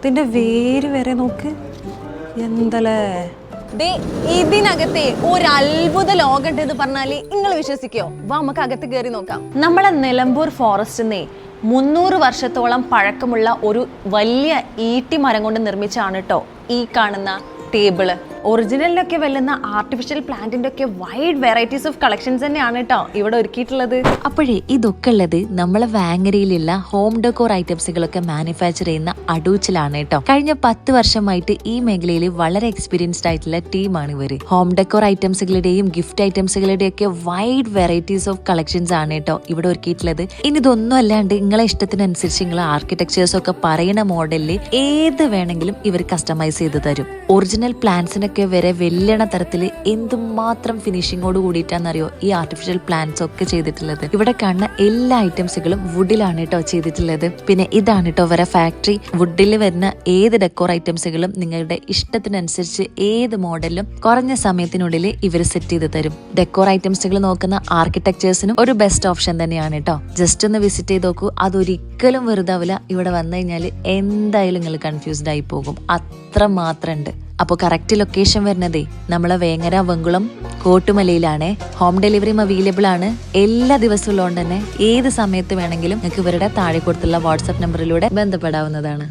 ഇതിന്റെ വേര് വരെ നോക്ക് എന്തല്ലേ. ഇതിനകത്തെ ഒരു അത്ഭുത ലോകം എന്ന് പറഞ്ഞാല് നിങ്ങൾ വിശ്വസിക്കോ? വാ നമുക്ക് അകത്ത് കയറി നോക്കാം. നമ്മളെ നിലമ്പൂർ ഫോറസ്റ്റിന്നേ 300 വർഷത്തോളം പഴക്കമുള്ള ഒരു വലിയ ഈട്ടി മരം കൊണ്ട് നിർമ്മിച്ചാണ് കേട്ടോ ഈ കാണുന്ന ടേബിള്. ഒറിജിനലിലൊക്കെ വെല്ലുന്ന ആർട്ടിഫിഷ്യൽ പ്ലാന്റിന്റെ ഒക്കെ വൈഡ് വെറൈറ്റീസ് ഓഫ് കളക്ഷൻസ് തന്നെയാണ് കേട്ടോ ഇവിടെ ഒരുക്കിയിട്ടുള്ളത്. അപ്പോഴേ ഇതൊക്കെ ഉള്ളത് നമ്മളെ വാങ്ങരയിലുള്ള ഹോം ഡെക്കോർ ഐറ്റംസുകളൊക്കെ മാനുഫാക്ചർ ചെയ്യുന്ന അടൂച്ചിലാണ് കേട്ടോ. കഴിഞ്ഞ 10 വർഷമായിട്ട് ഈ മേഖലയിൽ വളരെ എക്സ്പീരിയൻസ്ഡ് ആയിട്ടുള്ള ടീമാണ് ഇവര്. ഹോം ഡെക്കോർ ഐറ്റംസുകളുടെയും ഗിഫ്റ്റ് ഐറ്റംസുകളുടെയും ഒക്കെ വൈഡ് വെറൈറ്റീസ് ഓഫ് കളക്ഷൻസ് ആണ് കേട്ടോ ഇവിടെ ഒരുക്കിയിട്ടുള്ളത്. ഇനി ഇതൊന്നും അല്ലാണ്ട് നിങ്ങളെ ഇഷ്ടത്തിനനുസരിച്ച് നിങ്ങൾ ആർക്കിടെക്ചേഴ്സ് ഒക്കെ പറയുന്ന മോഡലിൽ ഏത് വേണമെങ്കിലും ഇവർ കസ്റ്റമൈസ് ചെയ്ത് തരും. ഒറിജിനൽ പ്ലാന്റ്സിനൊക്കെ വരെ വെല്ലണ തരത്തിൽ എന്തുമാത്രം ഫിനിഷിങ്ങോട് കൂടിയിട്ടാണെന്നറിയോ ഈ ആർട്ടിഫിഷ്യൽ പ്ലാന്റ്സ് ഒക്കെ ചെയ്തിട്ടുള്ളത്. ഇവിടെ കാണുന്ന എല്ലാ ഐറ്റംസുകളും വുഡിലാണ് കേട്ടോ ചെയ്തിട്ടുള്ളത്. പിന്നെ ഇതാണ് കേട്ടോ വരെ ഫാക്ടറി. വുഡിൽ വരുന്ന ഏത് ഡെക്കോർ ഐറ്റംസുകളും നിങ്ങളുടെ ഇഷ്ടത്തിനനുസരിച്ച് ഏത് മോഡലിലും കുറഞ്ഞ സമയത്തിനുള്ളിൽ ഇവർ സെറ്റ് ചെയ്ത് തരും. ഡെക്കോർ ഐറ്റംസുകൾ നോക്കുന്ന ആർക്കിടെക്ചേഴ്സിനും ഒരു ബെസ്റ്റ് ഓപ്ഷൻ തന്നെയാണ് കേട്ടോ. ജസ്റ്റ് ഒന്ന് വിസിറ്റ് ചെയ്ത് നോക്കൂ. അതൊരിക്കലും വെറുതാവില്ല. ഇവിടെ വന്നു കഴിഞ്ഞാൽ എന്തായാലും നിങ്ങൾ കൺഫ്യൂസ്ഡ് ആയി പോകും. അത്ര മാത്രം ഉണ്ട്. അപ്പോൾ കറക്റ്റ് ലൊക്കേഷൻ വരുന്നതേ നമ്മളെ വേങ്ങര വെങ്കുളം കോട്ടുമലയിലാണ്. ഹോം ഡെലിവറിയും അവൈലബിൾ ആണ് എല്ലാ ദിവസവും ഉള്ളതുകൊണ്ട് തന്നെ ഏത് സമയത്ത് വേണമെങ്കിലും നിങ്ങൾക്ക് ഇവരുടെ താഴെ കൊടുത്തുള്ള വാട്സാപ്പ് നമ്പറിലൂടെ ബന്ധപ്പെടാവുന്നതാണ്.